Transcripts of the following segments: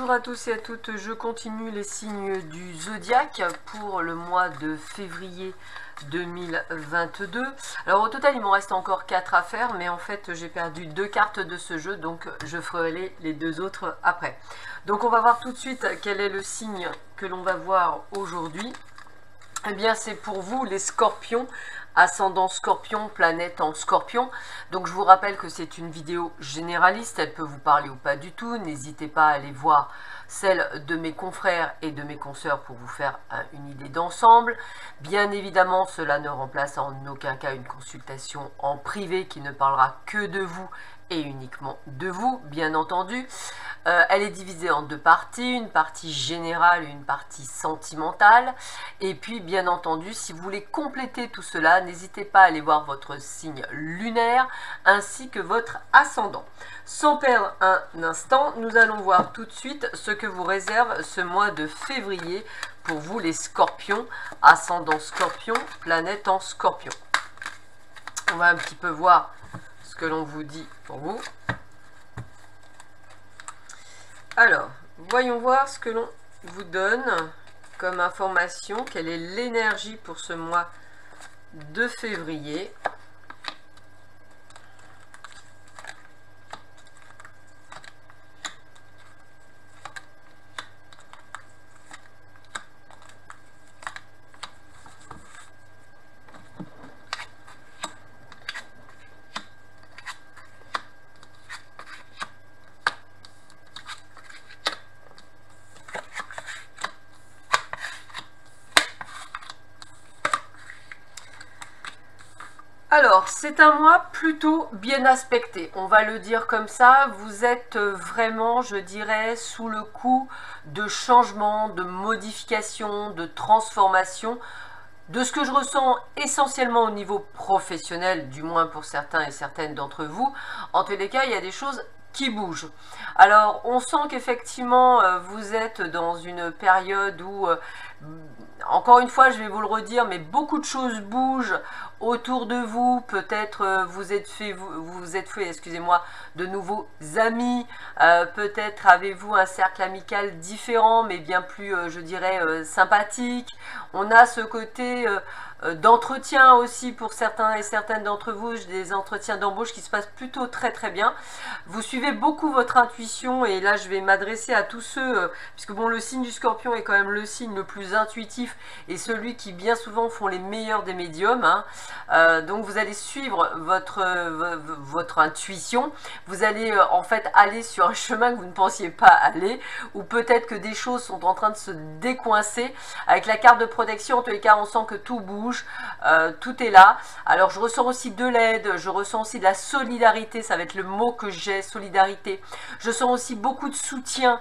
Bonjour à tous et à toutes, je continue les signes du zodiaque pour le mois de février 2022. Alors au total il m'en reste encore 4 à faire, mais en fait j'ai perdu 2 cartes de ce jeu, donc je ferai les 2 autres après. Donc on va voir tout de suite quel est le signe que l'on va voir aujourd'hui. Eh bien c'est pour vous les scorpions, ascendant scorpion, planète en scorpion. Donc je vous rappelle que c'est une vidéo généraliste, elle peut vous parler ou pas du tout. N'hésitez pas à aller voir celle de mes confrères et de mes consoeurs pour vous faire une idée d'ensemble. Bien évidemment, cela ne remplace en aucun cas une consultation en privé qui ne parlera que de vous et uniquement de vous, bien entendu. Elle est divisée en 2 parties, une partie générale et une partie sentimentale. Et puis, bien entendu, si vous voulez compléter tout cela, n'hésitez pas à aller voir votre signe lunaire ainsi que votre ascendant. Sans perdre un instant, nous allons voir tout de suite ce que vous réserve ce mois de février pour vous les scorpions, ascendant scorpion, planète en scorpion. On va un petit peu voir ce que l'on vous dit pour vous. Alors, voyons voir ce que l'on vous donne comme information. Quelle est l'énergie pour ce mois de février? Alors, c'est un mois plutôt bien aspecté, on va le dire comme ça. Vous êtes vraiment, je dirais, sous le coup de changements, de modifications, de transformations. De ce que je ressens essentiellement au niveau professionnel, du moins pour certains et certaines d'entre vous, en tous les cas, il y a des choses qui bougent. Alors, on sent qu'effectivement, vous êtes dans une période où, encore une fois, je vais vous le redire, mais beaucoup de choses bougent autour de vous. Peut-être vous êtes fait, excusez-moi, de nouveaux amis. Peut-être avez-vous un cercle amical différent, mais bien plus, je dirais, sympathique. On a ce côté d'entretien aussi pour certains et certaines d'entre vous, des entretiens d'embauche qui se passent plutôt très très bien. Vous suivez beaucoup votre intuition, et là je vais m'adresser à tous ceux, puisque bon, le signe du scorpion est quand même le signe le plus intuitif et celui qui bien souvent font les meilleurs des médiums, hein. Donc vous allez suivre votre intuition, vous allez en fait aller sur un chemin que vous ne pensiez pas aller, ou peut-être que des choses sont en train de se décoincer. Avec la carte de protection, en tous les cas, on sent que tout bouge, tout est là. Alors je ressens aussi de l'aide, je ressens aussi de la solidarité, ça va être le mot que j'ai, solidarité. Je sens aussi beaucoup de soutien,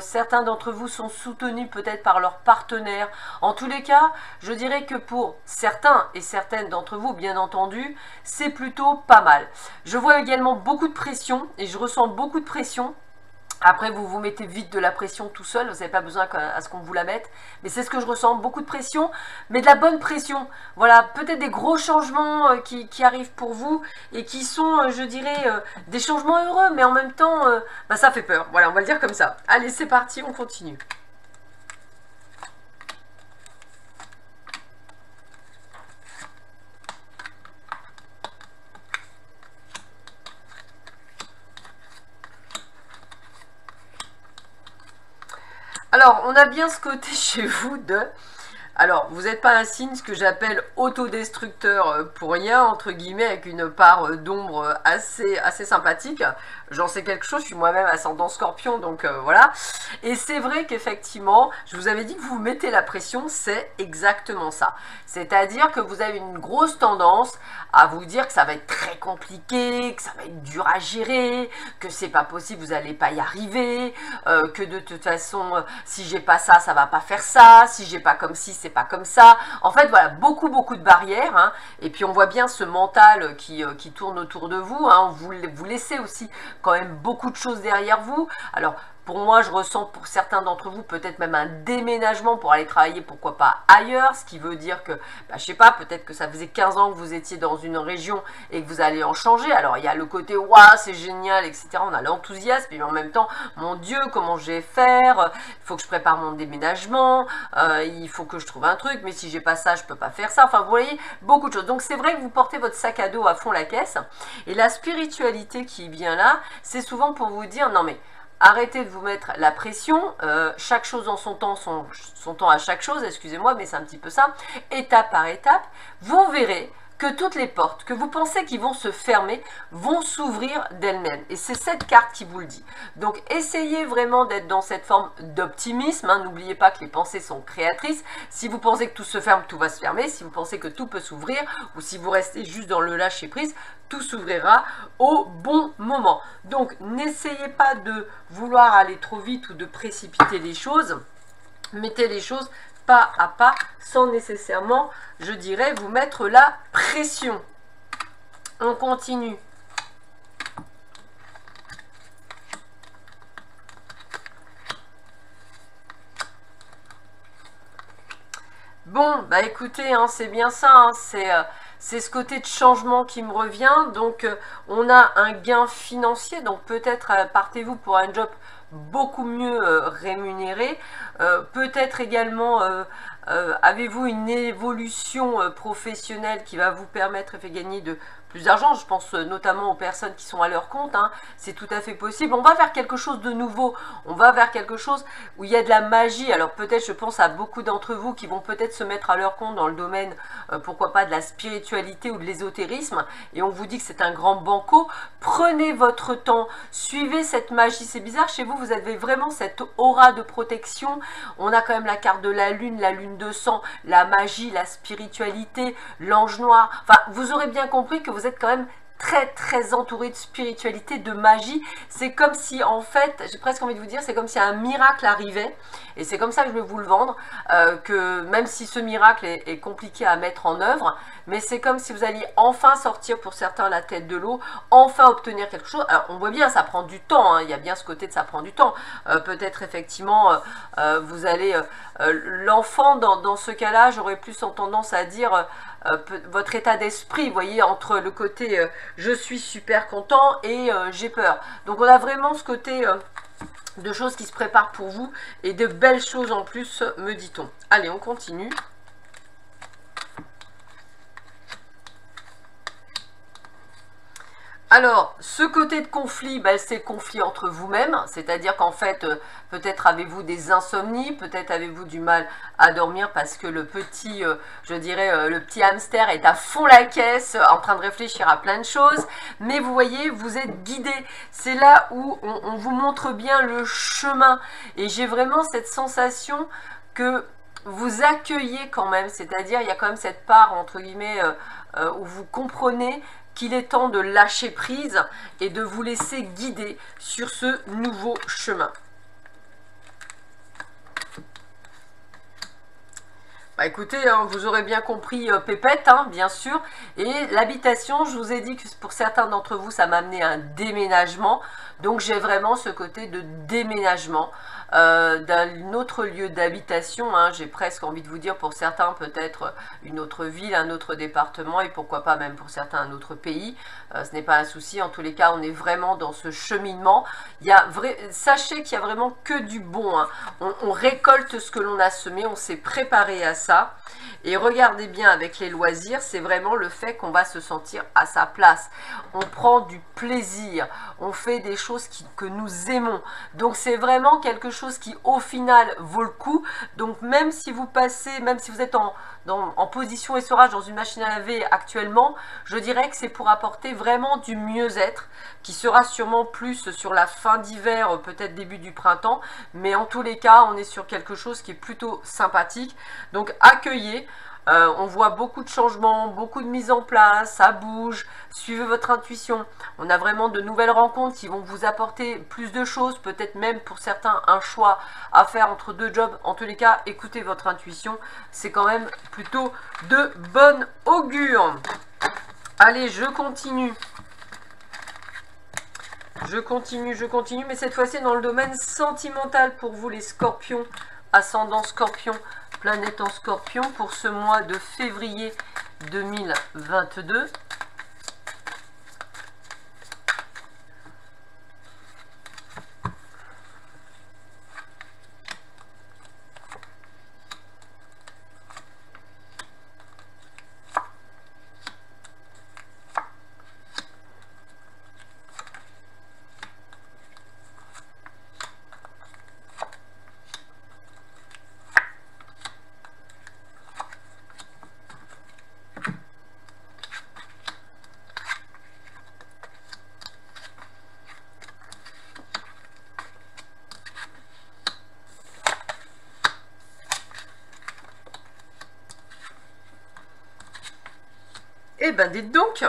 certains d'entre vous sont soutenus peut-être par leur partenaire. En tous les cas, je dirais que pour certains et certaines d'entre vous, bien entendu, c'est plutôt pas mal. Je vois également beaucoup de pression, et je ressens beaucoup de pression. Après, vous vous mettez vite de la pression tout seul, vous n'avez pas besoin à ce qu'on vous la mette. Mais c'est ce que je ressens, beaucoup de pression, mais de la bonne pression. Voilà, peut-être des gros changements qui arrivent pour vous et qui sont, je dirais, des changements heureux, mais en même temps, bah, ça fait peur. Voilà, on va le dire comme ça. Allez, c'est parti, on continue. Alors, on a bien ce côté chez vous de... Alors, vous n'êtes pas un signe, ce que j'appelle autodestructeur pour rien, entre guillemets, avec une part d'ombre assez sympathique. J'en sais quelque chose, je suis moi-même ascendant scorpion, donc voilà. Et c'est vrai qu'effectivement, je vous avais dit que vous mettez la pression, c'est exactement ça. C'est-à-dire que vous avez une grosse tendance à vous dire que ça va être très compliqué, que ça va être dur à gérer, que c'est pas possible, vous n'allez pas y arriver, que de toute façon, si j'ai pas ça, ça va pas faire ça, si j'ai pas comme ci, c'est pas comme ça. En fait, voilà, beaucoup de barrières, hein. Et puis on voit bien ce mental qui tourne autour de vous, hein. Vous laissez aussi quand même beaucoup de choses derrière vous. Alors, Pour moi, je ressens pour certains d'entre vous peut-être même un déménagement pour aller travailler, pourquoi pas ailleurs, ce qui veut dire que, bah, je sais pas, peut-être que ça faisait 15 ans que vous étiez dans une région et que vous allez en changer. Alors, il y a le côté, waouh, c'est génial, etc. On a l'enthousiasme, mais en même temps, mon Dieu, comment je vais faire? Il faut que je prépare mon déménagement, il faut que je trouve un truc, mais si j'ai pas ça, je peux pas faire ça. Enfin, vous voyez, beaucoup de choses. Donc, c'est vrai que vous portez votre sac à dos à fond la caisse. Et la spiritualité qui vient là, c'est souvent pour vous dire, non mais, arrêtez de vous mettre la pression, chaque chose en son temps, son temps à chaque chose, excusez-moi, mais c'est un petit peu ça, étape par étape, vous verrez que toutes les portes que vous pensez qui vont se fermer vont s'ouvrir d'elles-mêmes. Et c'est cette carte qui vous le dit. Donc, essayez vraiment d'être dans cette forme d'optimisme. Hein. N'oubliez pas que les pensées sont créatrices. Si vous pensez que tout se ferme, tout va se fermer. Si vous pensez que tout peut s'ouvrir, ou si vous restez juste dans le lâcher-prise, tout s'ouvrira au bon moment. Donc, n'essayez pas de vouloir aller trop vite ou de précipiter les choses. Mettez les choses pas à pas, sans nécessairement, je dirais, vous mettre la pression. On continue. Bon, bah écoutez, hein, c'est bien ça, hein, c'est ce côté de changement qui me revient. Donc, on a un gain financier, donc peut-être partez-vous pour un job beaucoup mieux rémunéré. Peut-être également avez-vous une évolution professionnelle qui va vous permettre de gagner de plus d'argent. Je pense notamment aux personnes qui sont à leur compte, hein. C'est tout à fait possible. On va vers quelque chose de nouveau, on va vers quelque chose où il y a de la magie. Alors peut-être, je pense à beaucoup d'entre vous qui vont peut-être se mettre à leur compte dans le domaine, pourquoi pas, de la spiritualité ou de l'ésotérisme, et on vous dit que c'est un grand banco. Prenez votre temps, suivez cette magie. C'est bizarre, chez vous, vous avez vraiment cette aura de protection. On a quand même la carte de la lune de sang, la magie, la spiritualité, l'ange noir. Enfin, vous aurez bien compris que vous êtes quand même très entouré de spiritualité, de magie. C'est comme si, en fait, j'ai presque envie de vous dire, c'est comme si un miracle arrivait, et c'est comme ça que je vais vous le vendre, que même si ce miracle est compliqué à mettre en œuvre, mais c'est comme si vous alliez enfin sortir, pour certains, la tête de l'eau, enfin obtenir quelque chose. Alors, on voit bien, ça prend du temps, hein, il y a bien ce côté de ça prend du temps. Peut-être, effectivement, vous allez... l'enfant, dans ce cas-là, j'aurais plus en tendance à dire... votre état d'esprit, vous voyez, entre le côté je suis super content et j'ai peur. Donc on a vraiment ce côté de choses qui se préparent pour vous et de belles choses en plus, me dit-on. Allez, on continue. Alors, ce côté de conflit, ben, c'est le conflit entre vous-même, c'est-à-dire qu'en fait, peut-être avez-vous des insomnies, peut-être avez-vous du mal à dormir parce que le petit, je dirais, le petit hamster est à fond la caisse, en train de réfléchir à plein de choses, mais vous voyez, vous êtes guidé. C'est là où on vous montre bien le chemin, et j'ai vraiment cette sensation que vous accueillez quand même, c'est-à-dire il y a quand même cette part, entre guillemets, où vous comprenez qu'il est temps de lâcher prise et de vous laisser guider sur ce nouveau chemin. Bah écoutez, hein, vous aurez bien compris, pépette, hein, bien sûr. Et l'habitation, je vous ai dit que pour certains d'entre vous, ça m'a amené à un déménagement. Donc j'ai vraiment ce côté de déménagement d'un autre lieu d'habitation, hein. J'ai presque envie de vous dire, pour certains peut-être une autre ville, un autre département, et pourquoi pas même pour certains un autre pays. Ce n'est pas un souci, en tous les cas on est vraiment dans ce cheminement. Sachez qu'il y a vraiment que du bon, hein. On récolte ce que l'on a semé, on s'est préparé à ça. Et regardez bien avec les loisirs, c'est vraiment le fait qu'on va se sentir à sa place. On prend du plaisir, on fait des choses que nous aimons. Donc c'est vraiment quelque chose qui au final vaut le coup. Donc même si vous passez, même si vous êtes en position essorage dans une machine à laver actuellement, je dirais que c'est pour apporter vraiment du mieux-être, qui sera sûrement plus sur la fin d'hiver, peut-être début du printemps, mais en tous les cas on est sur quelque chose qui est plutôt sympathique. Donc accueillez. On voit beaucoup de changements, beaucoup de mise en place, ça bouge, suivez votre intuition. On a vraiment de nouvelles rencontres qui vont vous apporter plus de choses, peut-être même pour certains un choix à faire entre deux jobs. En tous les cas, écoutez votre intuition, c'est quand même plutôt de bon augure. Allez, je continue. je continue, mais cette fois-ci dans le domaine sentimental pour vous les scorpions, ascendant scorpion, planète en scorpion, pour ce mois de février 2022. Eh ben dites donc,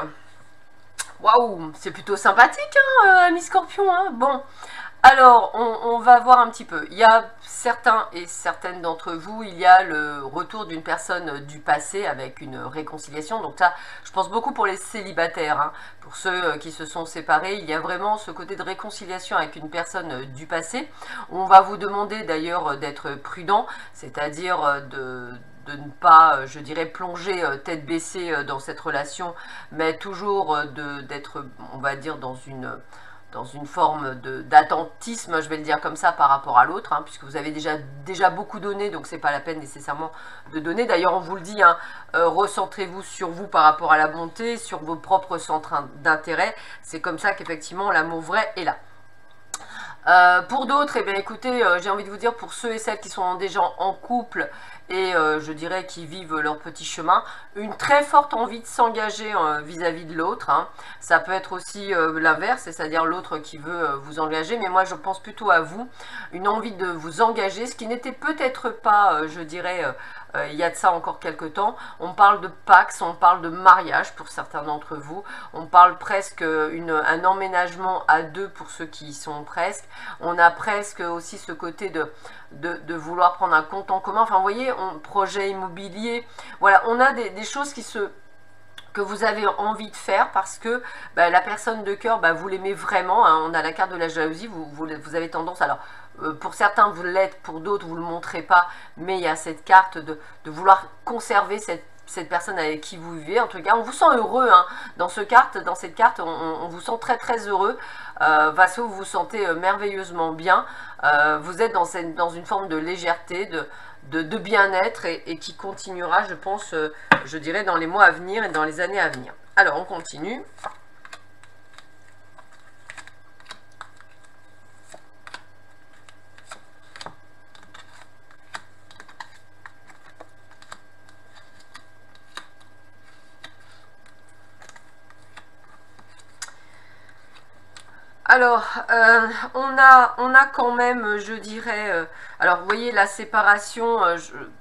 waouh, c'est plutôt sympathique, hein, ami Scorpion, hein. Bon, alors on va voir un petit peu. Il y a certains et certaines d'entre vous, il y a le retour d'une personne du passé avec une réconciliation. Donc ça, je pense beaucoup pour les célibataires, hein. Pour ceux qui se sont séparés, il y a vraiment ce côté de réconciliation avec une personne du passé. On va vous demander d'ailleurs d'être prudent, c'est-à-dire de ne pas, je dirais, plonger tête baissée dans cette relation, mais toujours d'être, on va dire, dans une forme d'attentisme, je vais le dire comme ça, par rapport à l'autre, hein, puisque vous avez déjà beaucoup donné, donc c'est pas la peine nécessairement de donner. D'ailleurs, on vous le dit, hein, recentrez-vous sur vous par rapport à la bonté, sur vos propres centres d'intérêt. C'est comme ça qu'effectivement l'amour vrai est là. Pour d'autres, eh bien écoutez, j'ai envie de vous dire, pour ceux et celles qui sont déjà en couple et je dirais qui vivent leur petit chemin, une très forte envie de s'engager vis-à-vis de l'autre, hein. Ça peut être aussi l'inverse, c'est-à-dire l'autre qui veut vous engager, mais moi je pense plutôt à vous, une envie de vous engager, ce qui n'était peut-être pas, je dirais, il y a de ça encore quelques temps. On parle de Pax, on parle de mariage pour certains d'entre vous, on parle presque un emménagement à deux pour ceux qui y sont presque. On a presque aussi ce côté de vouloir prendre un compte en commun. Enfin, vous voyez, projet immobilier. Voilà, on a des choses que vous avez envie de faire parce que la personne de cœur, vous l'aimez vraiment, hein. On a la carte de la jalousie, vous avez tendance, alors pour certains vous l'êtes, pour d'autres vous ne le montrez pas, mais il y a cette carte de vouloir conserver cette personne avec qui vous vivez. En tout cas, on vous sent heureux, hein. Dans cette carte, on vous sent très très heureux, parce que vous vous sentez merveilleusement bien. Vous êtes dans une forme de légèreté, de bien-être et qui continuera, je pense, je dirais, dans les mois à venir et dans les années à venir. Alors, on continue. Alors, on a quand même, je dirais, alors vous voyez la séparation,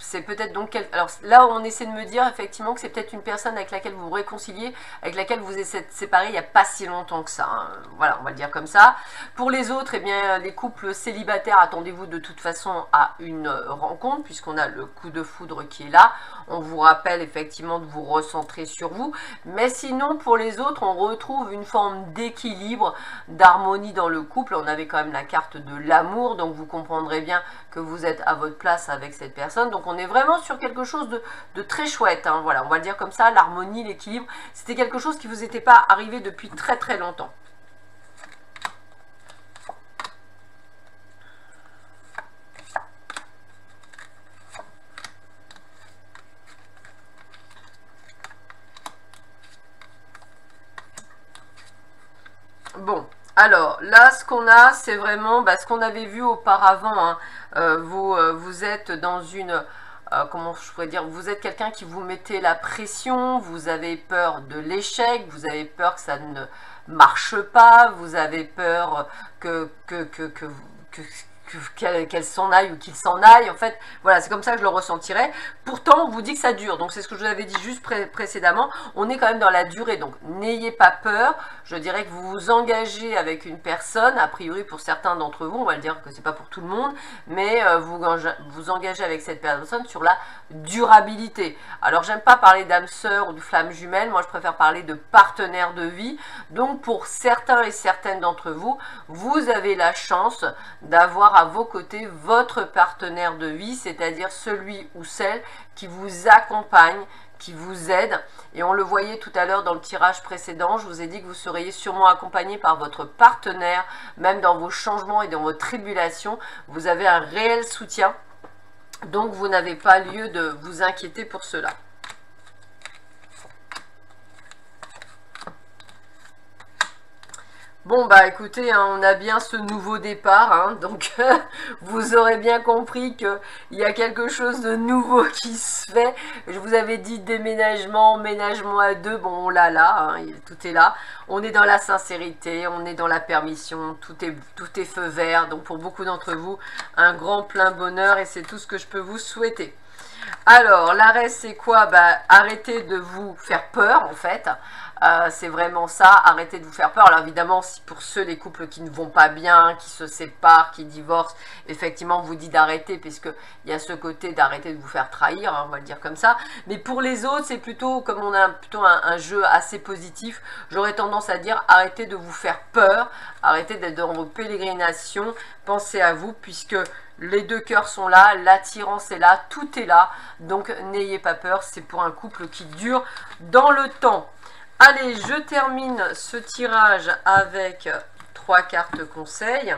c'est peut-être donc, alors là on essaie de me dire effectivement que c'est peut-être une personne avec laquelle vous vous réconciliez, avec laquelle vous êtes séparés il n'y a pas si longtemps que ça, hein. Voilà, on va le dire comme ça. Pour les autres, eh bien les couples célibataires, attendez-vous de toute façon à une rencontre, puisqu'on a le coup de foudre qui est là. On vous rappelle effectivement de vous recentrer sur vous, mais sinon pour les autres, on retrouve une forme d'équilibre, d'harmonie dans le couple. On avait quand même la carte de l'amour, donc vous comprendrez bien que vous êtes à votre place avec cette personne. Donc on est vraiment sur quelque chose de très chouette, hein. Voilà, on va le dire comme ça, l'harmonie, l'équilibre, c'était quelque chose qui vous était pas arrivé depuis très très longtemps. Bon, alors là, ce qu'on a, c'est vraiment ce qu'on avait vu auparavant, hein. Vous êtes dans une... comment je pourrais dire, vous êtes quelqu'un qui vous mettez la pression, vous avez peur de l'échec, vous avez peur que ça ne marche pas, vous avez peur que qu'elle s'en aille ou qu'il s'en aille. En fait, voilà, c'est comme ça que je le ressentirais. Pourtant, on vous dit que ça dure. Donc, c'est ce que je vous avais dit juste précédemment. On est quand même dans la durée. Donc, n'ayez pas peur. Je dirais que vous vous engagez avec une personne. A priori, pour certains d'entre vous, on va le dire que c'est pas pour tout le monde, mais vous engagez avec cette personne sur la durabilité. Alors, j'aime pas parler d'âme sœur ou de flamme jumelle. Moi, je préfère parler de partenaire de vie. Donc, pour certains et certaines d'entre vous, vous avez la chance d'avoir à vos côtés votre partenaire de vie, c'est-à-dire celui ou celle qui vous accompagne, qui vous aide. Et on le voyait tout à l'heure dans le tirage précédent, je vous ai dit que vous seriez sûrement accompagné par votre partenaire, même dans vos changements et dans vos tribulations. Vous avez un réel soutien, donc vous n'avez pas lieu de vous inquiéter pour cela. Bon, bah écoutez, hein, on a bien ce nouveau départ, hein, donc vous aurez bien compris qu'il y a quelque chose de nouveau qui se fait. Je vous avais dit déménagement, ménagement à deux, bon on l'a là, hein, tout est là. On est dans la sincérité, on est dans la permission, tout est feu vert. Donc pour beaucoup d'entre vous, un grand plein bonheur et c'est tout ce que je peux vous souhaiter. Alors, l'arrêt, c'est quoi? Bah, arrêtez de vous faire peur, en fait. C'est vraiment ça, arrêtez de vous faire peur. Alors évidemment, si pour ceux, les couples qui ne vont pas bien, qui se séparent, qui divorcent, effectivement, on vous dit d'arrêter, puisqu'il y a ce côté d'arrêter de vous faire trahir, hein, on va le dire comme ça. Mais pour les autres, c'est plutôt, comme on a plutôt un jeu assez positif, j'aurais tendance à dire arrêtez de vous faire peur, arrêtez d'être dans vos pérégrinations, pensez à vous, puisque les deux cœurs sont là, l'attirance est là, tout est là. Donc n'ayez pas peur, c'est pour un couple qui dure dans le temps. Allez, je termine ce tirage avec 3 cartes conseils.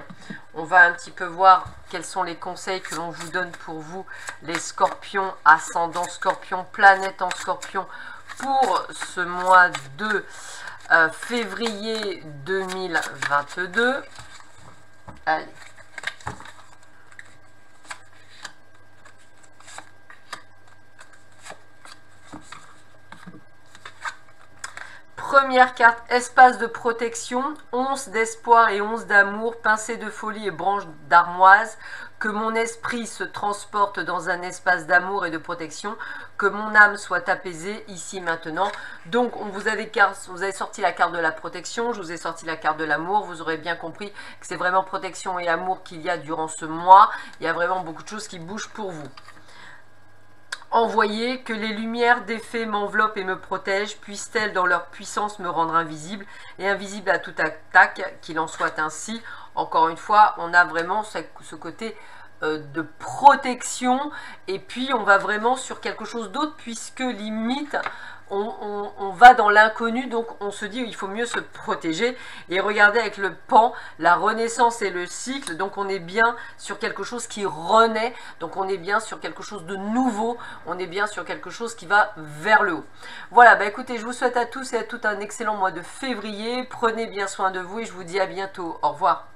On va un petit peu voir quels sont les conseils que l'on vous donne pour vous, les scorpions, ascendant scorpion, planète en scorpion, pour ce mois de février 2022. Allez. Première carte, espace de protection, 11 d'espoir et 11 d'amour, pincée de folie et branche d'armoise. Que mon esprit se transporte dans un espace d'amour et de protection. Que mon âme soit apaisée ici maintenant. Donc, vous avez sorti la carte de la protection, je vous ai sorti la carte de l'amour. Vous aurez bien compris que c'est vraiment protection et amour qu'il y a durant ce mois. Il y a vraiment beaucoup de choses qui bougent pour vous. Envoyez, que les lumières des fées m'enveloppent et me protègent, puissent-elles dans leur puissance me rendre invisible et invisible à toute attaque, qu'il en soit ainsi. Encore une fois, on a vraiment ce côté de protection et puis on va vraiment sur quelque chose d'autre puisque limite on va dans l'inconnu, donc on se dit il faut mieux se protéger. Et regardez avec le pan, la renaissance et le cycle, donc on est bien sur quelque chose qui renaît, donc on est bien sur quelque chose de nouveau, on est bien sur quelque chose qui va vers le haut. Voilà, bah écoutez, je vous souhaite à tous et à toutes un excellent mois de février, prenez bien soin de vous et je vous dis à bientôt, au revoir.